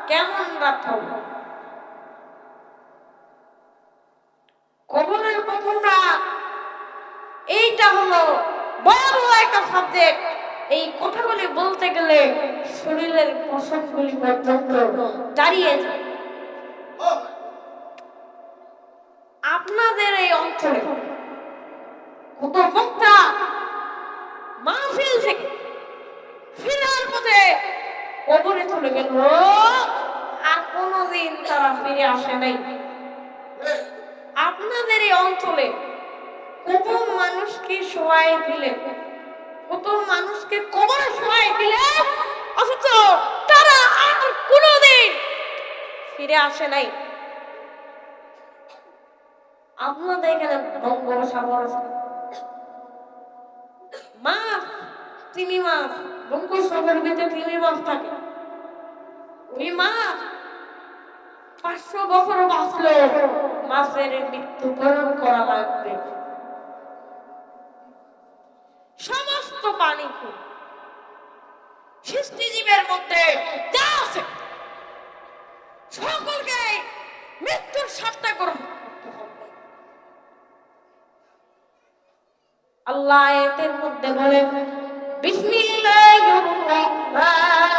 কেমন রাত হবে? কবরের প্রথম রাত, এইটা হলো ভয়াবহ একটা সাবজেক্ট। এই কথাগুলি বলতে গেলে শরীরের পশমগুলি পর্যন্ত দাঁড়িয়ে যায়। আপনাদের এই অঞ্চলে কত বক্তা মাহফিল থেকে ফিরার পথে কবরে চলে গেল, আর কোনদিন তারা ফিরে আসে নাই। আপনাদের এই অঞ্চলে কত মানুষকে শোয়াই দিলেন, কত মানুষকে কবরে শোয়াই দিলেন, অথচ তারা আর কোনদিন ফিরে আসে নাই। আপনাদের এখানে বঙ্গোপসাগর আছে, মাছ, তিমি মাছ, বঙ্গোপসাগরের ভিতরে তিমি মাছ থাকে। ওই মাছ 500 বছর বাঁচলো, মাছের মৃত্যুবরণ করা লাগবে। সমস্ত পানি সৃষ্টিজীবের মধ্যে যা আছে সকলকে মৃত্যুর সাথে গ্রহণ করতে হবে। আল্লাহ আয়াতের মধ্যে বলেন, বিসমিল্লাহির রাহমানির রাহিম।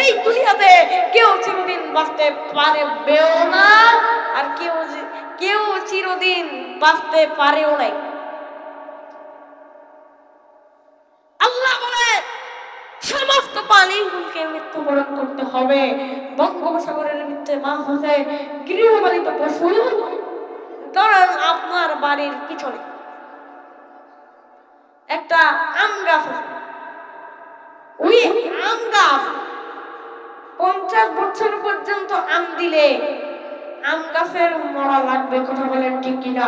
এই দুনিয়াতে কেউ চিরদিন বাঁচতে পারবেও না, আর কেউ চিরদিন বাঁচতে পারেও নাই। আল্লাহ বলে সমস্ত প্রাণীগুলোকে মৃত্যুবরণ করতে হবে। বঙ্গোপসাগরের মধ্যে মাছ আছে, গৃহপালিত পশু। ধরেন আপনার বাড়ির পিছনে একটা আম গাছ আছে, ওই আম গাছ 50 বছর পর্যন্ত আম দিলে আম গাছের মরা লাগবে। কথা বলেন ঠিক কিনা?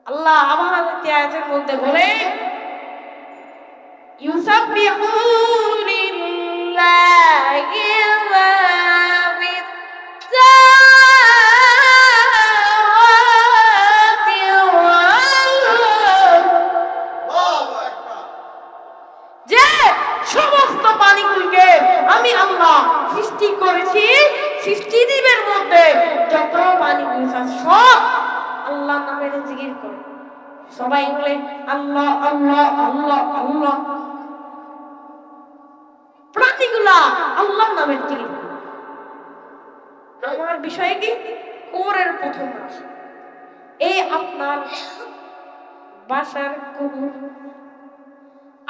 আল্লাহ আবার আয়াতের মধ্যে বলে, ইউসাব্বিহুলিল্লাহি মা ফিস সামাওয়াতি ওয়াল আরদ। যে সমস্ত প্রাণীগুলোকে আমি আল্লাহ সৃষ্টি করেছি, সৃষ্টিজীবের মধ্যে যত প্রাণীগুলো আছে সব আল্লাহ নামের জিকির করে। সবাই বলে আল্লাহ আল্লাহ আল্লাহ আল্লাহ। প্রাণীগুলা আল্লাহ নামের জিকির করে। আমার বিষয় কি? কবরের প্রথম রাত, এই আপনার বাসার কবর,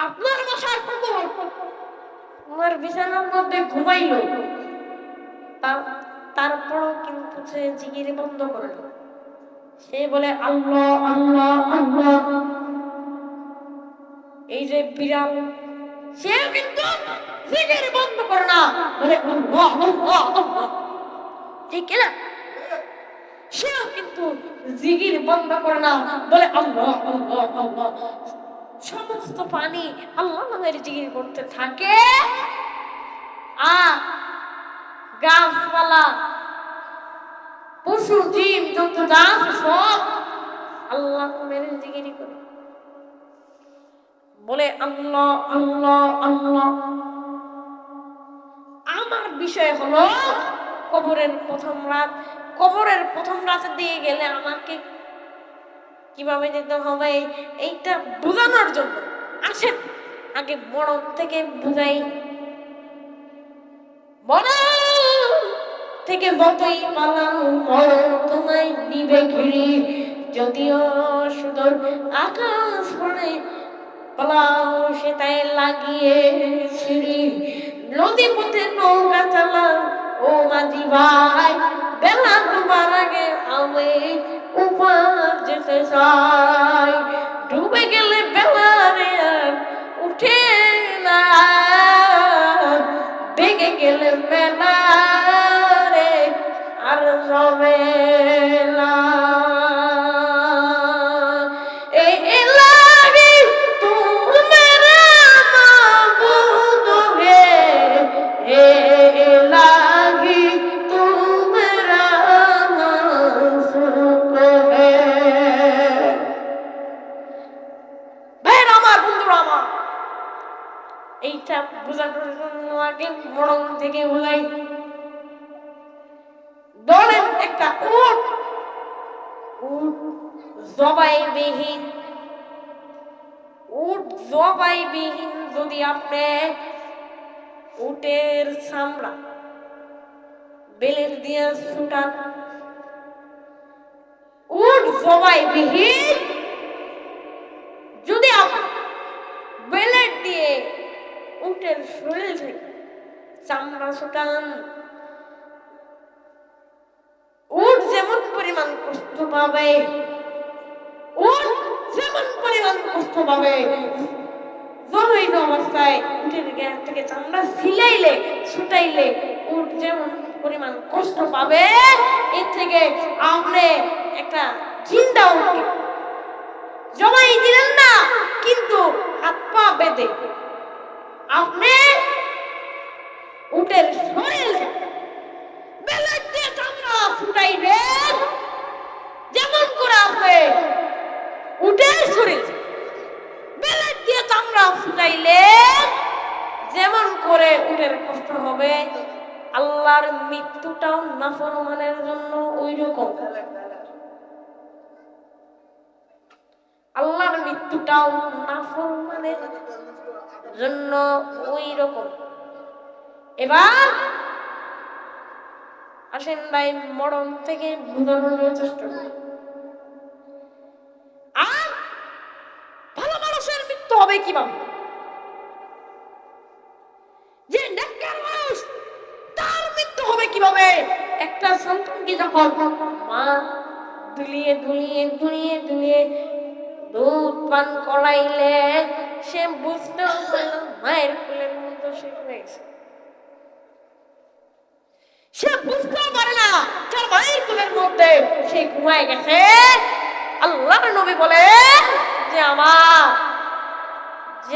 আপনার বাসার কবর, আমার বিছানার মধ্যে ঘুমাইল, তারপরও কিন্তু সে জিকির বন্ধ করে না। সে বলে আল্লাহ আল্লাহ আল্লাহ। এই যে বিড়াল, সে কিন্তু জিকির বন্ধ করে না, বলে আল্লাহ আল্লাহ আল্লাহ। ঠিক না? সেও কিন্তু জিকির বন্ধ করে না, বলে আল্লাহ আল্লাহ আল্লাহ। সমস্ত প্রাণী আল্লাহ নামের জিকির করতে থাকে, আর গাছপালা, পশু, জীব জন্তু যা আছে সব আল্লাহ নামের জিকির করে, বলে আল্লাহ আল্লাহ আল্লাহ। আমার বিষয় হলো কবরের প্রথম রাত। কবরের প্রথম রাতে দিয়ে গেলে আমাকে কিভাবে যেতে হবে এইটা বোঝানোর জন্য আসেন আগে বড় থেকে বুঝাই। বড় থেকে যতই পালাও মরণ তোমায় নিবে ঘিরি, যদিও সুদূর আকাশ পড়ে পালাও সেটাই লাগিয়ে ছিড়ি। নদী পথে নৌকা চালাও ও মাঝি ভাই, বেলা ডুবার আগে আমি উপার যেতে চাই। ডুবে গেলে বেলারে আর উঠে না, ডেকে গেলে বেলারে আর রবে না। এইটা বোঝানোর জন্য আগে মরণ থেকে বোঝাই। ধরেন একটা উট, উট জবাইবিহীন, উট জবাইবিহীন যদি আপনি উটের চামড়া বেলের দিয়ে ছুটান, উট জবাইবিহীন যদি আপনি বেলের দিয়ে উটের শরীর থেকে চামড়া ছুটান, উট যেমন পরিমাণ কষ্ট পাবে, উট যেমন পরিমাণ কষ্ট পাবে, জবাইন অবস্থায় উটের গায়ে থেকে চামড়া ছিলাইলে ছুটাইলে উট যেমন পরিমাণ কষ্ট পাবে, এর থেকে আপনি একটা জিন্দা উটকে জবাই দিলেন না, কিন্তু হাত পা বেঁধে আপনি উটের শরীর বেলের দিয়ে চামড়া ছুটাইবেন, যেমন করে আপনি উটের শরীর বেলের দিয়ে চামড়া ছুটাইলে যেমন করে উটের কষ্ট হবে, আল্লাহর মৃত্যুটাও নাফরমানের জন্য ওই রকম। আল্লাহর মৃত্যুটাও নাফরমানের জন্য ওই রকম। এবার আসেন ভাই মরণ থেকে বোঝানোর চেষ্টা করি। আর ভালো মানুষের মৃত্যু হবে কিভাবে? যে নেককার মানুষ তার মৃত্যু হবে কিভাবে? একটা সন্তানকে যখন মা দুলিয়ে দুলিয়ে দুলিয়ে দুলিয়ে দুধ পান করাইলে সে বুঝতে পারল মায়ের কোলের মধ্যে সে রয়েছে, সে বুঝতেও পারে না তার মায়ের কোলের মধ্যে সে ঘুমায় গেছে। আল্লাহর নবী বলে যে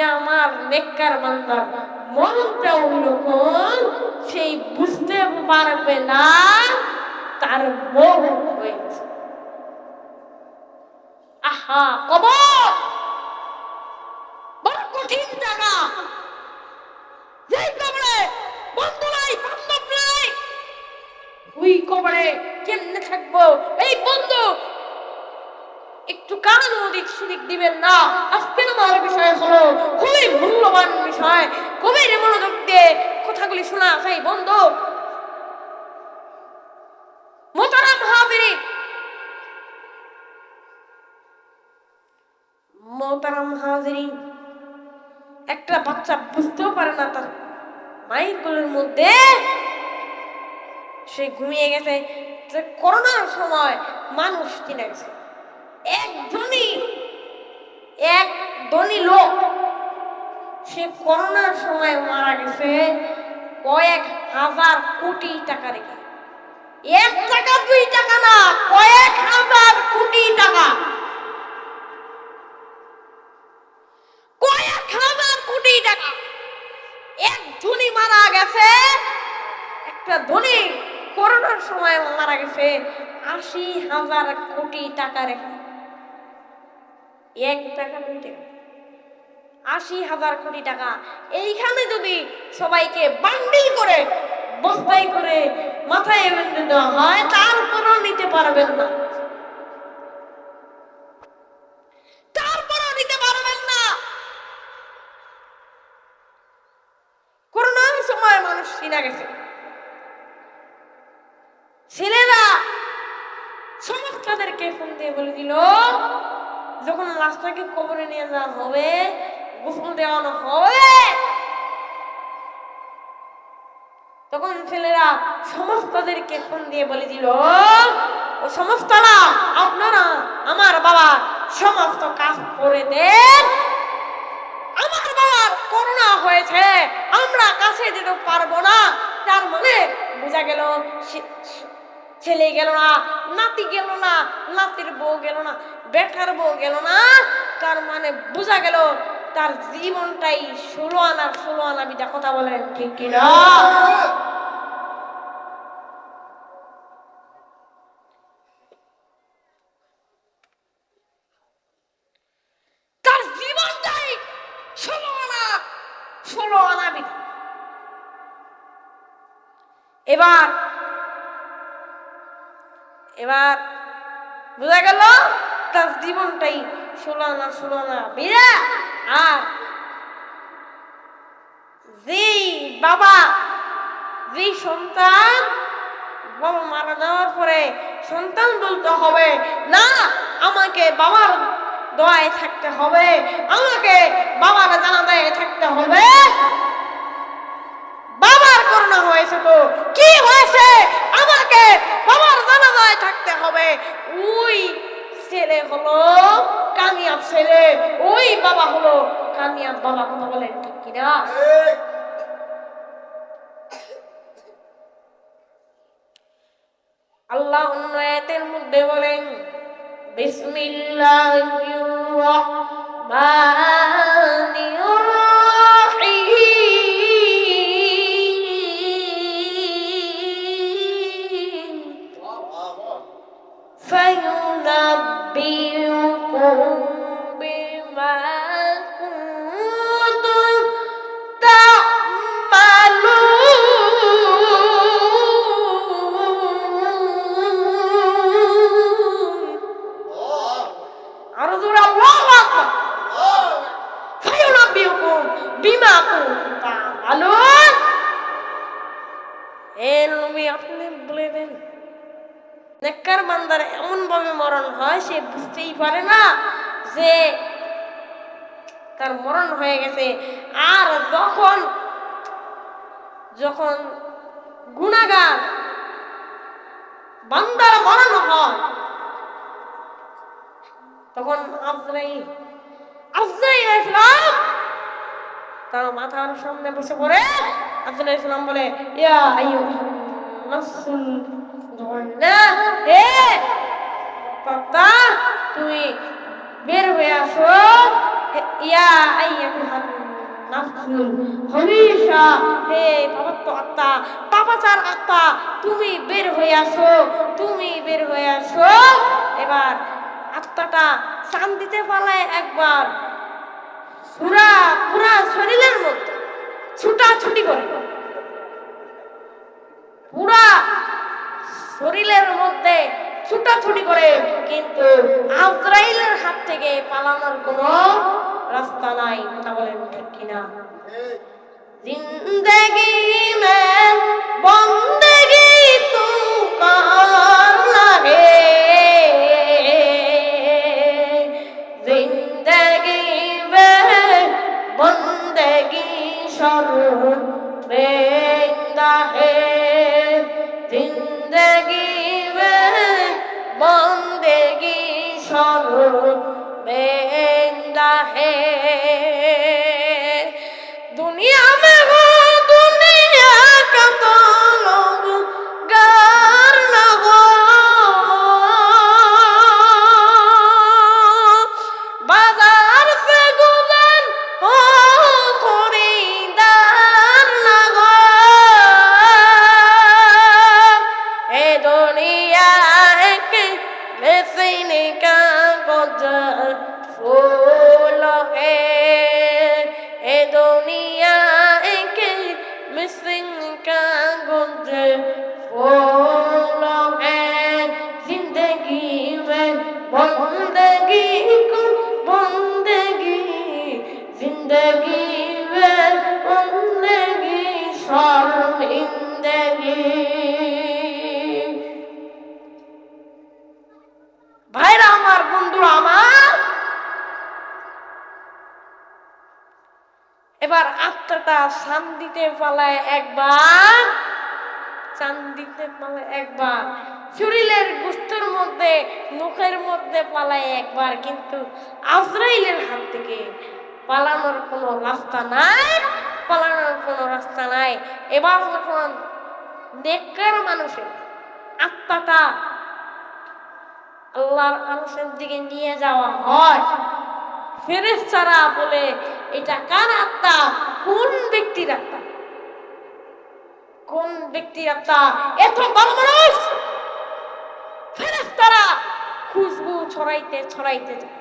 আমার নেককার বান্দা মরণটা ওইরকম, সেই বুঝতে পারবে না তার মরণ হয়েছে। আহা, কবর বড় কঠিন জায়গা, যেই কবরে বন্ধু নাই বান্ধব নাই, ওই কবরে কেমনে থাকবো? এই বন্ধু একটু কান ওদিক সুদিক দিবেন না। আজকে আমার বিষয় হলো খুবই মূল্যবান বিষয়, খুবই মনোযোগ দিয়ে কথাগুলি শোনা চাই বন্ধু। মোহতারাম হাজিরিন, মোহতারাম হাজিরিন, একটা বাচ্চা বুঝতেও পারে না তার মায়ের কোলের মধ্যে সে ঘুমিয়ে গেছে। করোনার সময় মানুষ কিনে গেছে, এক ধনী লোক সে করোনার সময় মারা গেছে কয়েক হাজার কোটি টাকা রেখে। 1 টাকা 2 টাকা না, কয়েক হাজার কোটি টাকা, কয়েক হাজার কোটি টাকা। এক ধনী মারা গেছে, একটা ধনী করোনার সময় মারা গেছে 80,000 কোটি টাকা রেখে। 1 টাকা 2 টাকা, 80,000 কোটি টাকা। এইখানে যদি সবাইকে বান্ডিল করে বস্তায় করে মাথায় বেঁধে দেওয়া হয়, তারপরও নিতে পারবেন না, তারপরও নিতে পারবেন না। করোনার সময় মানুষ চিনা গেছে, ছেলেরা সমস্তাদেরকে ফোন দিয়ে বলে দিল, যখন লাশটাকে কবরে নিয়ে যাওয়া হবে, গোসল দেওয়ানো হবে, তখন ছেলেরা সমস্তদেরকে ফোন দিয়ে বলে দিল, ও সমস্তরা আপনারা আমার বাবা সমস্ত কাজ করে দেন, আমার বাবার করোনা হয়েছে, আমরা কাছে যেতে পারবো না। তার মানে বোঝা গেল ছেলে গেল না, নাতি গেল না, নাতির বউ গেল না, বেটার বউ গেল না, তার মানে বোঝা গেল তার জীবনটাই 16 আনা বিটা। কথা বলেন ঠিক কিনা? তার জীবনটাই 16 আনা বিটা। এবার বোঝা গেল তার জীবনটাই 16 আনা বিরা। আর যেই বাবা, যেই সন্তান, বাবা মারা যাওয়ার পরে সন্তান বলতে হবে না আমাকে বাবার দোয়ায় থাকতে হবে, আমাকে বাবার জানাজায় থাকতে হবে, বাবার করোনা হয়েছে তো কি হয়েছে, আমাকে বাবার জানাজায় থাকতে হবে, ওই ছেলে হলো কামিয়াব ছেলে, ওই বাবা হলো কামিয়াব বাবা। কথা বলেন ঠিক কিনা? আল্লাহ অন্য আয়াতের মধ্যে বলেন, বিসমিল্লাহির রাহমানির রাহিম, ফায়ুনাব্বিউকুম বিমা কুনতুম নেককার বান্দার এমন ভাবে মরণ হয় সে বুঝতেই পারে না যে তার মরণ হয়ে গেছে। আর যখন গুনাহগার বান্দার মরণ হয় তখন আজরাইল আলাইহিস সালাম তার মাথার সামনে বসে পড়ে। আজরাইল আলাইহিস সালাম বলে, ইয়া আইয়ুহান নাফসুল হে পাপ্পা তুমি বের হয়ে আসো, ইয়া আইয়ুহান নাফসুল খবিসা, হে পাপাত্ম আত্মা, পাপাচার আত্মা তুমি বের হয়ে আসো, তুমি বের হয়ে আসো। এবার আত্মাটা চান দিতে পালায় একবার পুরা শরীরের মধ্যে ছুটাছুটি করে, পুরা শরীরের মধ্যে ছুটাছুটি করে, কিন্তু আজরাইলের হাত থেকে পালানোর কোনো রাস্তা নাই। কথা বলেন ঠিক কিনা? জিন্দেগি মে বন্দেগি তু করনা হে, জিন্দেগি মে বন্দেগি শর্মিন্দা হে, जिंदगी में बंदगी शर्मिंदा है। दुनिया में हो दुनिया का तो लोग गार न हो, बाजार से गुजर हो खरीदार न हो, दुनिया एक मिसिन का गुजर फूल है, ए दुनिया एक मिसिन का गुजर फूल है, जिंदगी में बंदगी को बंदगी, जिंदगी में बंदगी शर्मिंदगी। এবার আত্মাটা চান দিতে পালায় একবার, চান দিতে পালায় একবার, শরীরের গোস্তের মধ্যে মুখের মধ্যে পালায় একবার, কিন্তু আজরাইলের হাত থেকে পালানোর কোনো রাস্তা নাই, পালানোর কোনো রাস্তা নাই। এবার যখন নেককার মানুষের আত্মাটা আল্লাহর আরশের দিকে নিয়ে যাওয়া হয়, ফেরেশতারা বলে এটা কার আত্মা, কোন ব্যক্তির আত্মা, কোন ব্যক্তির আত্মা? এত বড় মানুষ। ফেরেশতারা খুশবু ছড়াইতে ছড়াইতে যায়,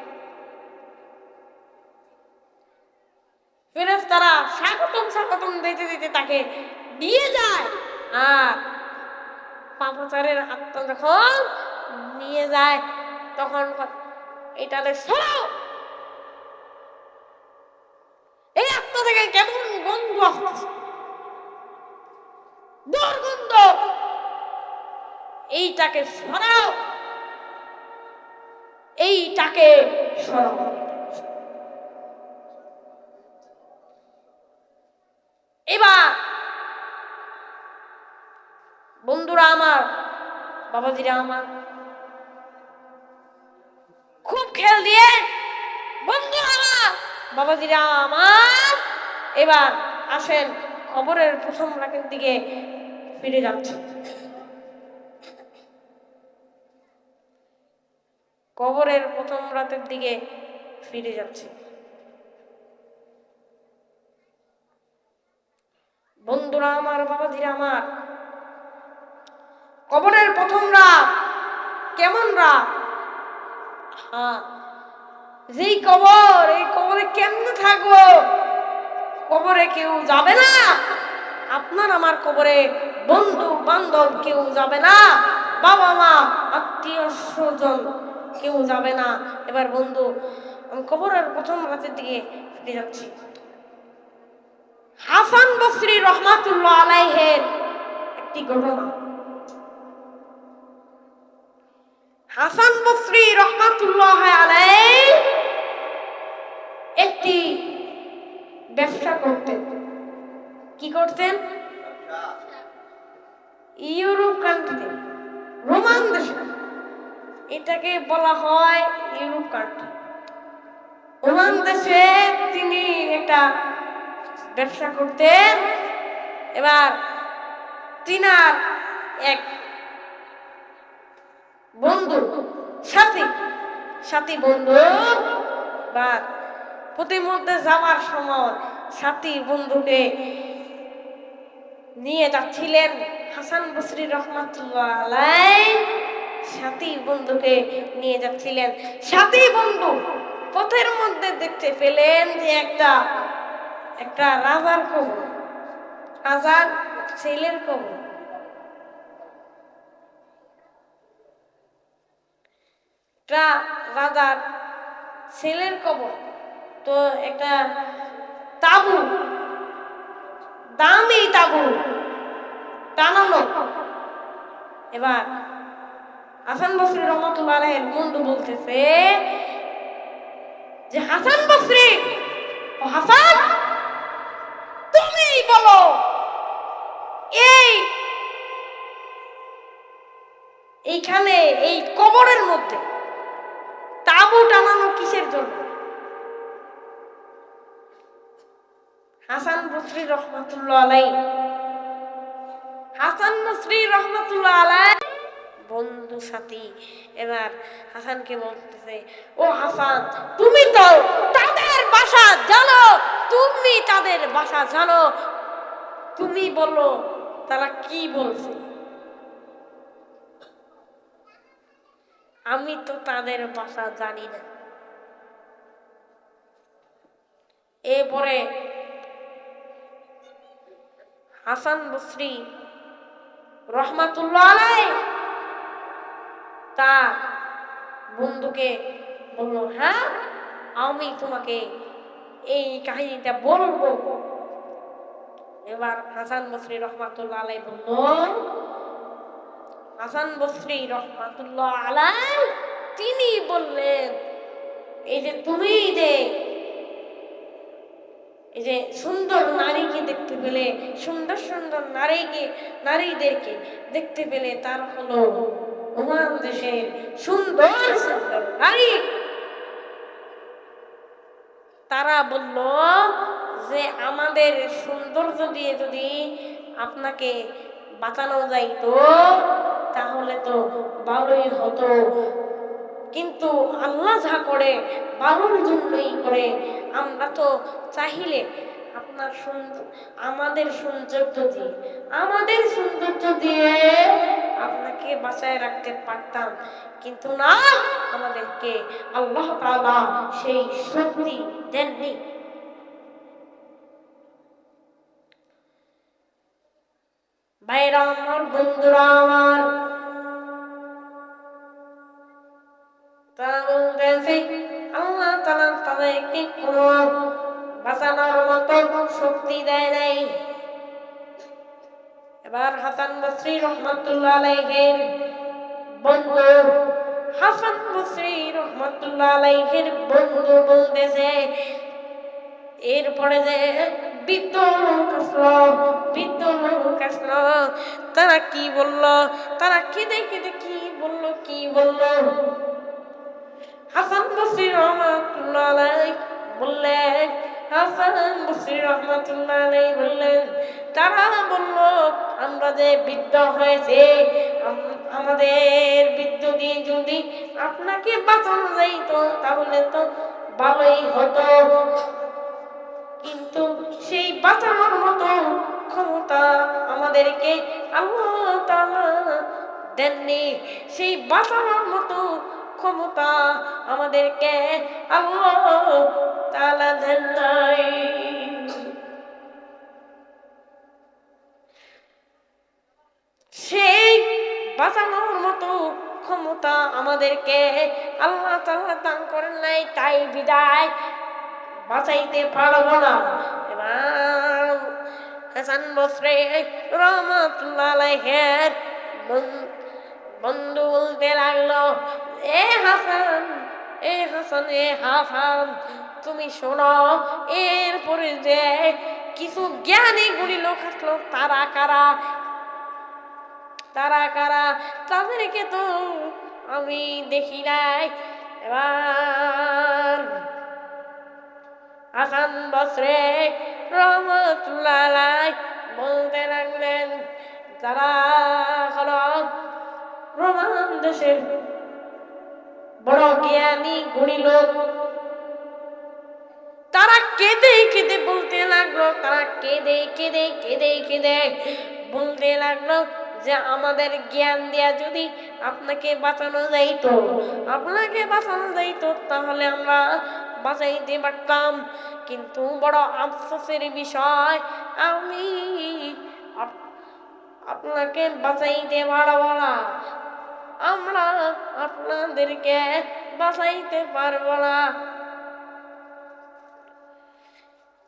ফেরেশতারা স্বাগতম স্বাগতম দিতে দিতে তাকে নিয়ে যায়। আর পাপাচারের আত্মা যখন নিয়ে যায় তখন এটাতে সরাও, এই আত্মা থেকে কেমন গন্ধ আসছে, দুর্গন্ধ, এইটাকে সরাও, এইটাকে সরাও। এবার বন্ধুরা আমার, বাবাজিরা আমার, খুব খেয়াল দিয়ে বন্ধু আমার, বাবাজিরা আমার, এবার আসেন কবরের প্রথম রাতের দিকে ফিরে যাচ্ছে। কবরের প্রথম রাতের দিকে ফিরে যাচ্ছে। বন্ধুরা আমার, বাবাজিরা আমার, কবরের প্রথম রাত কেমন রাত? হ্যাঁ, যেই কবর, এই কবরে কেমনে থাকবো? কবরে কেউ যাবে না, আপনার আমার কবরে বন্ধু বান্ধব কেউ যাবে না, বাবা মা আত্মীয় স্বজন কেউ যাবে না। এবার বন্ধু, আমি কবরের প্রথম রাতের দিকে ফিরে যাচ্ছি। হাসান বসরি রহমাতুল্লাহ আলাইহির একটি ঘটনা। হাসান বসরি রহমাতুল্লাহ আলাইহি একটি ব্যবসা করতেন। কি করতেন? ইউরোপ কান্ট্রিতে, রোমান দেশে, এটাকে বলা হয় ইউরোপ কান্ট্রি। রোমান দেশে তিনি একটা ব্যবসা করতেন। এবার তিনার এক বন্ধু, সাথী বন্ধু, বা প্রতিমধ্যে যাওয়ার সময় সাথী বন্ধুকে নিয়ে যাচ্ছিলেন হাসান বসরি রহমাতুল্লাহ আলাইহি, সাথী বন্ধুকে নিয়ে যাচ্ছিলেন। সাথী বন্ধু পথের মধ্যে দেখতে পেলেন যে একটা রাজার কবর, রাজার ছেলের কবর। রাজার ছেলের কবর, তো একটা তাবু, দামি তাবু টানানো। এবার হাসান বসরি রহমাতুল্লাহ আলাইহির বন্ধু বলতেছে যে হাসান বসরি, ও হাসান, তুমি বলো এইখানে এই কবরের মধ্যে তাবু টানানো কিসের জন্য? হাসান বসরি রহমাতুল্লাহ আলাইহি, হাসান বসরি রহমাতুল্লাহ আলাইহি বন্ধু সাথী এবার হাসানকে বলতেছে, ও হাসান, তুমি তো তাদের ভাষা জানো, তুমি তাদের ভাষা জানো, তুমি বলো তারা কি বলছে। আমি তো তাদের ভাষা জানি না। এরপরে হাসান বসরি রহমাতুল্লাহ আলাইহি তার বন্ধুকে বলল, হ্যাঁ, আমি তোমাকে এই কাহিনীটা বলবো। এবার হাসান বসরি রহমাতুল্লাহ আলাইহি বলল, হাসান বসরি রহমাতুল্লাহ আলাইহি তিনি বললেন, এই যে তুমি যে এই যে সুন্দর নারীকে দেখতে পেলে, সুন্দর সুন্দর নারীদেরকে দেখতে পেলে তার হলো ওমান দেশের সুন্দর সুন্দর নারী, তারা বলল যে আমাদের সৌন্দর্য দিয়ে যদি আপনাকে বাঁচানো যাইতো তাহলে তো ভালোই হতো, কিন্তু আল্লাহ যা করে ভালোর জন্যই করে। আমরা তো চাইলে আপনার আমাদের সৌন্দর্য দিয়ে আপনাকে বাঁচায় রাখতে পারতাম, কিন্তু না, আমাদেরকে আল্লাহ তাআলা সেই শক্তি দেননি। ভাইরা আমার, বন্ধুরা আমার, তারা বলতেছে আল্লাহ তাআলা তাদেরকে কোনো বাঁচানোর মতো শক্তি দেয় নাই। এবার হাসান বসরি রহমাতুল্লাহ আলাইহির বন্ধু বলতেছে, এরপরে যে বৃদ্ধ লোক আসলো, তারা কি বলল, তারা কেঁদে কেঁদে কি বলল, হাসান বসরি রহমাতুল্লাহ আলাইহি বললেন, তারা বলল আমরা যে বৃদ্ধ হয়েছে, আমাদের বৃদ্ধ দিয়ে যদি আপনাকে বাঁচানো যাইতো তাহলে তো ভালোই হতো, কিন্তু সেই বাঁচানোর মতো ক্ষমতা আমাদেরকে আল্লাহ তাআলা দেননি, সেই বাঁচানোর মতো ক্ষমতা আমাদেরকে আল্লাহ তাআলা দেন নাই। সেই বাঁচানোর মতো ক্ষমতা আমাদেরকে আল্লাহ তাআলা দান করেন নাই, তাই বিদায় বাঁচাইতে পারবো না। এবার হাসান বসরি রহমাতুল্লাহ আলাইহির বন্ধু বলতে লাগলো, এ হাসান তুমি শোনো, এরপরে যে কিছু জ্ঞানী গুণী লোক আসলো, তারা কারা তাদেরকে তো আমি দেখি নাই। এবার হাসান বসরি রহমাতুল্লাহ আলাইহি বলতে লাগলেন, তারা হলো রোমান দেশের বড় জ্ঞানী গুণী লোক। তারা কেঁদে কেঁদে বলতে লাগলো, বলতে লাগলো যে আমাদের জ্ঞান দিয়া যদি আপনাকে বাঁচানো যাইতো তাহলে আমরা বাঁচাইতে পারতাম, কিন্তু বড় আফসোসের বিষয় আমি আপনাকে বাঁচাইতে পারবো না, আমরা আপনাদেরকে বাঁচাইতে পারবো না।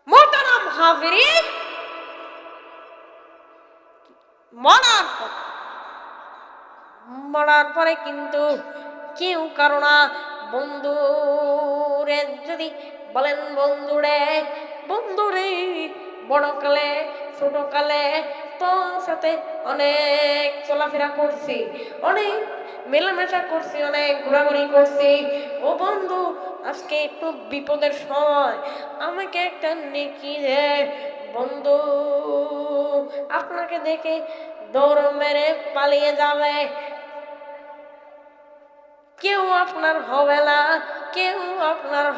মোহতারাম হাজিরিন, মরার পরে কিন্তু কেউ কারো না। বন্ধুরে যদি বলেন, বন্ধুরে বড়কালে ছোটকালে তোর সাথে অনেক চলাফেরা করছি, অনেক মেলামেশা করছি, অনেক ঘোরাঘুরি করছি, ও বন্ধু আজকে একটু বিপদের সময় আমাকে একটা নেকি দে। বন্ধু আপনাকে দেখে দৌড় মেরে পালিয়ে যাবে, কেউ আপনার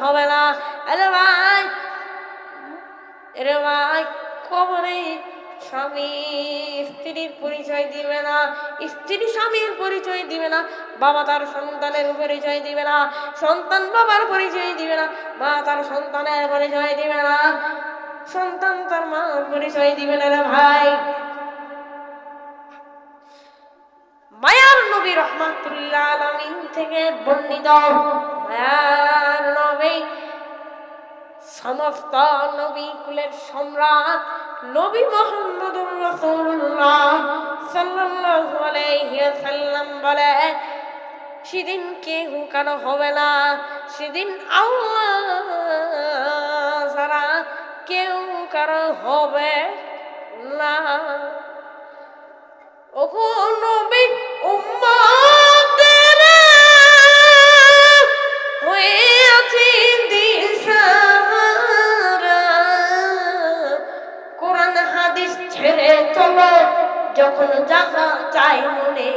হবে না। আরে ভাই কবরে স্বামী স্ত্রীর পরিচয় দিবে না, স্ত্রী স্বামীর পরিচয় দিবে না, বাবা তার সন্তানের পরিচয় দিবে না, সন্তান বাবার পরিচয় দিবে না, মা তার সন্তানের পরিচয় দিবে না, সন্তান তার মার পরিচয় দিবে না। রে ভাই, মায়ার নবী রাহমাতুল্লাহ আলামিন থেকে বর্ণিত, মায়ার নবী সমস্ত নবী কুলের সম্রাট নবী মুহাম্মদুর রাসূলুল্লাহ সাল্লাল্লাহু আলাইহি ওয়াসাল্লাম বলে, সেদিন কেউ কারো হবে না, সেদিন আল্লাহ ছাড়া কেউ কারো হবে না। ওগো নবী উম্মতেরা হয়ে আছি দিশাহারা, কোরআন হাদিস ছেড়ে চলো যখন যাহা চাই মনে।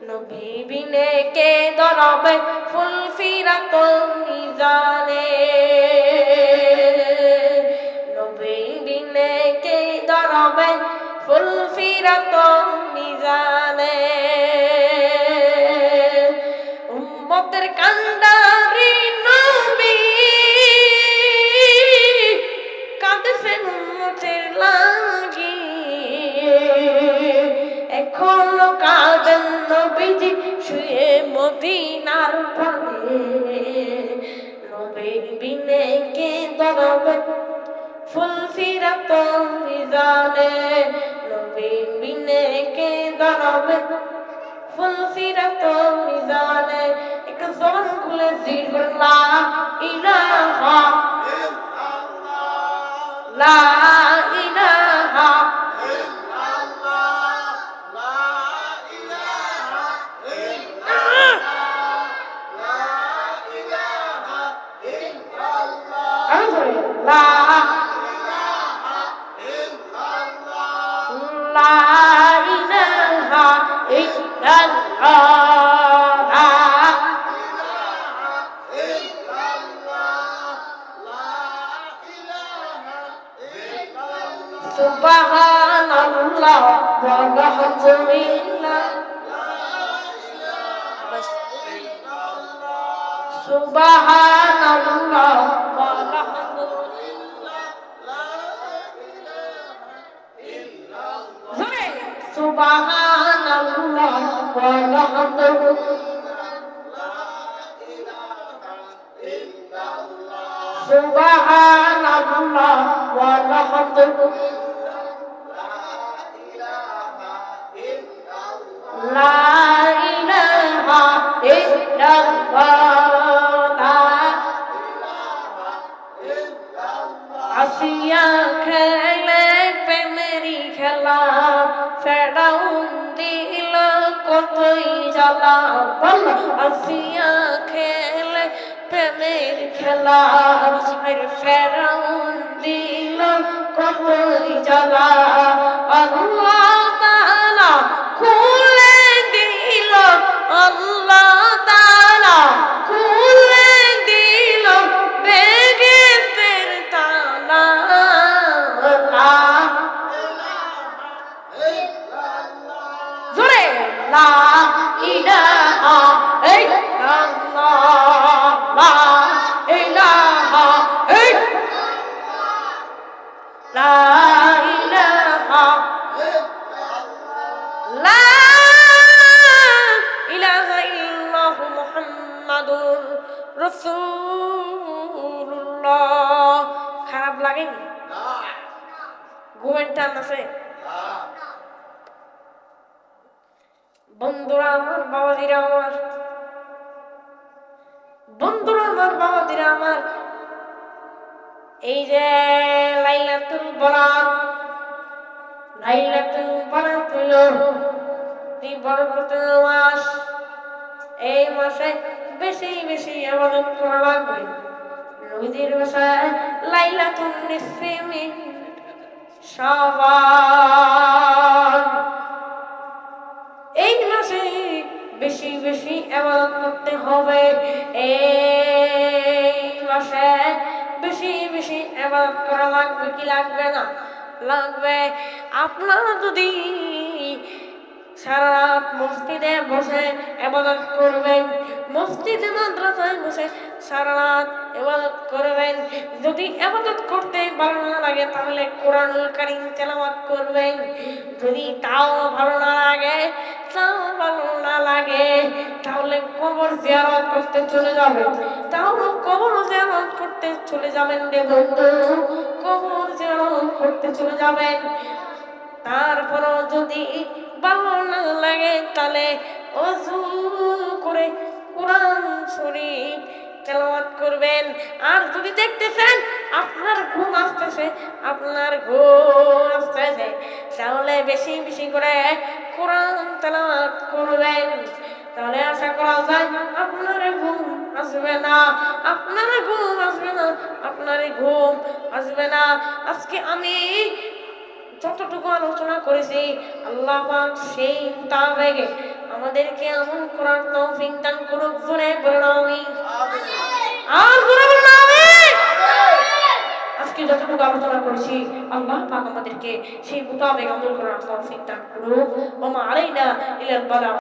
নবী বিনে কে ধরাবে ফুল ফিরাত মিজানে, নবী বিনে কে ধরাবে ফুল ফিরাত মিজানে। উম্মতের কান্ডারি নবী কাঁদছেন উম্মতের লাগি, এখনো কাঁদেন নবীজি শুয়ে মদিনার প্রাণে। নবী বিনে কে ধরাবে ফুল ফিরাত মিজানে, নবী বিনে কে ধরাবে ফুল ফিরাত মিজানে। একটু জবান খুলে জিকির লা ইলাহা লা ইলাহা সুবহানাল্লাহ ওয়ালহামদুলিল্লাহ, সুবহানাল্লাহ ওয়ালহামদুলিল্লাহ, সুবহানাল্লাহ ওয়ালহামদুলিল্লাহ, সুবহানাল্লাহ ওয়ালহামদুলিল্লাহ, লা ইলাহা ইল্লাল্লাহ। আসিয়া খেলে প্রেমেরি খেলা, ফেরাউন দিল কতই জ্বালা। আসিয়া খেলে প্রেমের খেলা, ফেরাউন দিল কতই জ্বালা। আল্লাহ তাআলা খুলে দিল, আল্লাহ তাআলা খুলে দিল বেহেশতের তালা। জোরে লা ইলাহা ইল্লাল্লাহ, লা ইলাহা লা ইলাহা লা ইলাহা ইল্লাল্লাহু মুহাম্মাদুর রাসূলুল্লাহ। খারাপ লাগেনি? ঘুমের টান আছে? বন্ধুরা আমার, বাবাজিরা আমার, বন্ধুরা আমার, বাবাজিরা আমার, এই যে লাইলাতুল বরাত, লাইলাতুল বরাত হলো এই বরকতের মাস। এই মাসে বেশি বেশি ইবাদত করা লাগবে। নবীজির ভাষায় লাইলাতুন নিসফি মিন শাবান। এই মাসে বেশি বেশি ইবাদত করতে হবে। এই মাসে বেশি বেশি ইবাদত করা লাগবে কি লাগবে না? লাগবে। আপনারা যদি সারা রাত মসজিদে বসে ইবাদত করবেন, মসজিদে মাদ্রাসায় বসে সারা রাত ইবাদত করবেন, যদি ইবাদত করতে ভালো না লাগে তাহলে কোরআনুল কারীম তেলাওয়াত করবেন। যদি তাও ভালো না লাগে, তাহলে কবর জিয়ারত করতে চলে যাবেন। তাহলে কবর জিয়ারত করতে চলে যাবেন রে বন্ধু, কবর জিয়ারত করতে চলে যাবেন। তারপরও যদি ভালো না লাগে তাহলে ওযু করে কোরআন শরীফ তেলাওয়াত করবেন। আর যদি দেখতেছেন আপনার ঘুম আসতেছে, আপনার ঘুম আসতেছে, তাহলে বেশি বেশি করে কোরআন তেলাওয়াত করবেন। তাহলে আশা করা যায় আপনার ঘুম আসবে না, আপনার ঘুম আসবে না, আপনার ঘুম আসবে না। আজকে আমি যতটুকু আলোচনা করেছি আল্লাহ পাক সেই মোতাবেক আমাদেরকে আমল করার তৌফিক দান করুক। জোরে বলুন আমিন। আর জোরে বলুন আমিন। আজকে যতটুকু আলোচনা করেছি আল্লাহ পাক আমাদেরকে সেই মোতাবেক আমল করার তৌফিক দান করুক। ওয়া মা আলাইনা ইল্লাল বালাগ।